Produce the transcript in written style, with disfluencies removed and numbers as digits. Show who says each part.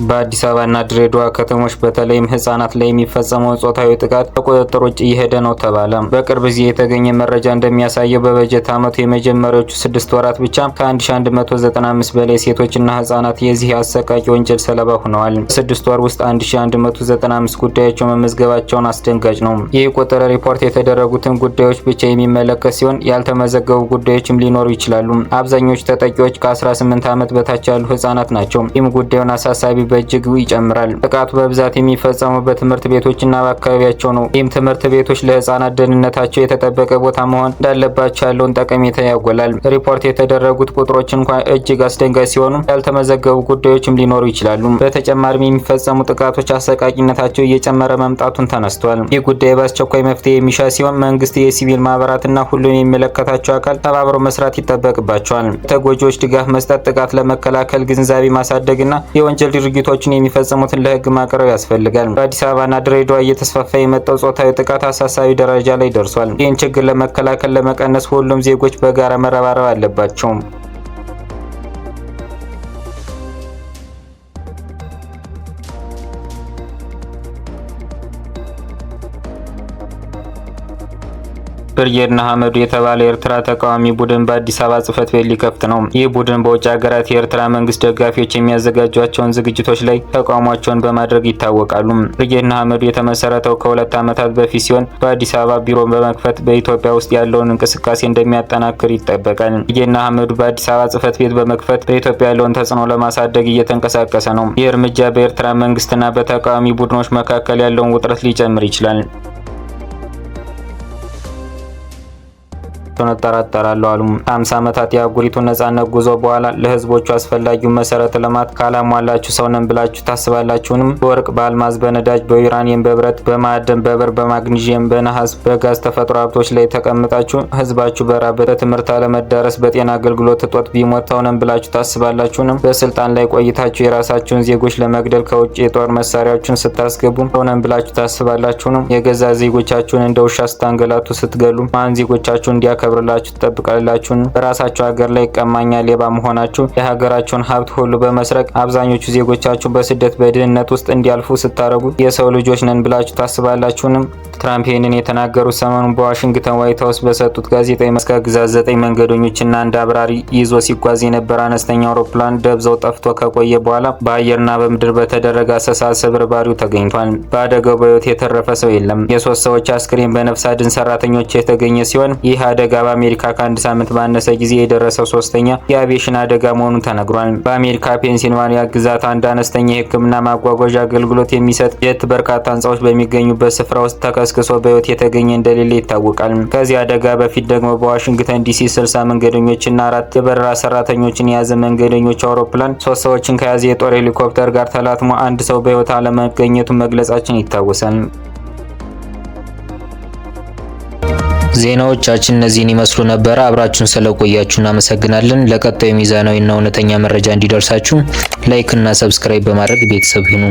Speaker 1: በአዲስ አበባና ድሬዳዋ ከተሞች በተለይም ህጻናት ላይ የሚፈጸመው ጾታዊ ጥቃት ከቁጥጥር ውጭ እየሄደ ነው ተባለ። በቅርብ ጊዜ የተገኘ መረጃ እንደሚያሳየው በበጀት ዓመቱ የመጀመሪያዎቹ 6 ወራት ብቻ ከ1195 በላይ ሴቶችና ህጻናት የዚህ አሰቃቂ ወንጀል ሰለባ ሆነዋል። በ6 ወር ውስጥ 1195 ጉዳዮች መመዝገባቸውን አስደንጋጭ ነው። ይህ ቁጥር ሪፖርት የተደረጉትን ጉዳዮች ብቻ የሚመለከት ሲሆን ያልተመዘገቡ ጉዳዮችም ሊኖሩ ይችላሉ። አብዛኞቹ ተጠቂዎች ከ18 ዓመት በታች ያሉ ህጻናት ናቸው። ይህም ጉዳዩን አሳሳቢ በእጅጉ ይጨምራል። ጥቃቱ በብዛት የሚፈጸመው በትምህርት ቤቶችና በአካባቢያቸው ነው። ይህም ትምህርት ቤቶች ለህጻናት ደህንነታቸው የተጠበቀ ቦታ መሆን እንዳለባቸው ያለውን ጠቀሜታ ያጎላል። ሪፖርት የተደረጉት ቁጥሮች እንኳን እጅግ አስደንጋጭ ሲሆኑ ያልተመዘገቡ ጉዳዮችም ሊኖሩ ይችላሉ። በተጨማሪም የሚፈጸሙ ጥቃቶች አሰቃቂነታቸው እየጨመረ መምጣቱን ተነስቷል። ይህ ጉዳይ በአስቸኳይ መፍትሄ የሚሻ ሲሆን መንግስት፣ የሲቪል ማህበራትና ሁሉን የሚመለከታቸው አካል ተባብሮ መስራት ይጠበቅባቸዋል። ተጎጂዎች ድጋፍ መስጠት፣ ጥቃት ለመከላከል ግንዛቤ ማሳደግና የወንጀል ድርጊቶችን የሚፈጽሙትን ለህግ ማቅረብ ያስፈልጋል። በአዲስ አበባና ድሬዳዋ እየተስፋፋ የመጣው ጾታዊ ጥቃት አሳሳቢ ደረጃ ላይ ደርሷል። ይህን ችግር ለመከላከል ለመቀነስ ሁሉም ዜጎች በጋራ መረባረብ አለባቸው። ብርጌድ ንሓመዱ የተባለ የኤርትራ ተቃዋሚ ቡድን በአዲስ አበባ ጽህፈት ቤት ሊከፍት ነው። ይህ ቡድን በውጭ ሀገራት የኤርትራ መንግስት ደጋፊዎች የሚያዘጋጇቸውን ዝግጅቶች ላይ ተቃውሟቸውን በማድረግ ይታወቃሉ። ብርጌድ ንሓመዱ የተመሰረተው ከ2 ዓመታት በፊት ሲሆን በአዲስ አበባ ቢሮ በመክፈት በኢትዮጵያ ውስጥ ያለውን እንቅስቃሴ እንደሚያጠናክር ይጠበቃል። ብርጌድ ንሓመዱ በአዲስ አበባ ጽህፈት ቤት በመክፈት በኢትዮጵያ ያለውን ተጽዕኖ ለማሳደግ እየተንቀሳቀሰ ነው። ይህ እርምጃ በኤርትራ መንግስትና በተቃዋሚ ቡድኖች መካከል ያለውን ውጥረት ሊጨምር ይችላል። ተጠራጠራሉ አሉ። 50 ዓመታት የአህጉሪቱን ነጻነት ጉዞ በኋላ ለህዝቦቹ አስፈላጊውን መሰረተ ልማት ካላሟላችሁ ሰው ነን ብላችሁ ታስባላችሁንም? በወርቅ፣ በአልማዝ፣ በነዳጅ፣ በዩራኒየም፣ በብረት፣ በማዕድን፣ በብር፣ በማግኒዥየም፣ በነሐስ፣ በጋዝ ተፈጥሮ ሀብቶች ላይ ተቀምጣችሁ ህዝባችሁ በራብ፣ በትምህርት አለመዳረስ፣ በጤና አገልግሎት እጦት ቢሞት ሰው ነን ብላችሁ ታስባላችሁንም? በስልጣን ላይ ቆይታችሁ የራሳችሁን ዜጎች ለመግደል ከውጭ የጦር መሳሪያዎችን ስታስገቡ ሰው ነን ብላችሁ ታስባላችሁንም? የገዛ ዜጎቻችሁን እንደ ውሻ ስታንገላቱ ስትገሉ ማን ዜጎቻችሁን እንዲያከብርላችሁ ትጠብቃላችሁ? በራሳችሁ ሀገር ላይ ቀማኛ ሌባ መሆናችሁ የሀገራችሁን ሀብት ሁሉ በመስረቅ አብዛኞቹ ዜጎቻችሁ በስደት በድህነት ውስጥ እንዲያልፉ ስታረጉ የሰው ልጆች ነን ብላችሁ ታስባላችሁንም? ትራምፕ ይህንን የተናገሩት ሰሞኑን በዋሽንግተን ዋይት ሀውስ በሰጡት ጋዜጣዊ መስካ ግዛት 9 መንገደኞችና አንድ አብራሪ ይዞ ሲጓዝ የነበረ አነስተኛ አውሮፕላን ደብዛው ጠፍቶ ከቆየ በኋላ በአየርና በምድር በተደረገ አሰሳ ስብርባሪው ተገኝቷል። በአደጋው በህይወት የተረፈ ሰው የለም። የ3 ሰዎች አስክሬን በነፍስ አድን ሰራተኞች የተገኘ ሲሆን ይህ አደጋ በአሜሪካ ከአንድ ሳምንት ባነሰ ጊዜ የደረሰው 3ኛ የአቪዬሽን አደጋ መሆኑ ተነግሯል። በአሜሪካ ፔንሲልቫኒያ ግዛት አንድ አነስተኛ የህክምና ማጓጓዣ አገልግሎት የሚሰጥ ጀት በርካታ ህንጻዎች በሚገኙበት ስፍራ ውስጥ ተከስክሶ በህይወት የተገኘ እንደሌለ ይታወቃል። ከዚህ አደጋ በፊት ደግሞ በዋሽንግተን ዲሲ 60 መንገደኞችና 4 የበረራ ሰራተኞችን የያዘ መንገደኞች አውሮፕላን 3 ሰዎችን ከያዘ የጦር ሄሊኮፕተር ጋር ተላትሞ አንድ ሰው በህይወት አለመገኘቱን መግለጻችን ይታወሳል። ዜናዎቻችን እነዚህን ይመስሉ ነበር። አብራችሁን ስለቆያችሁ እናመሰግናለን። ለቀጣዩ ሚዛናዊና እውነተኛ መረጃ እንዲደርሳችሁ ላይክ እና ሰብስክራይብ በማድረግ ቤተሰብ ይሁኑ።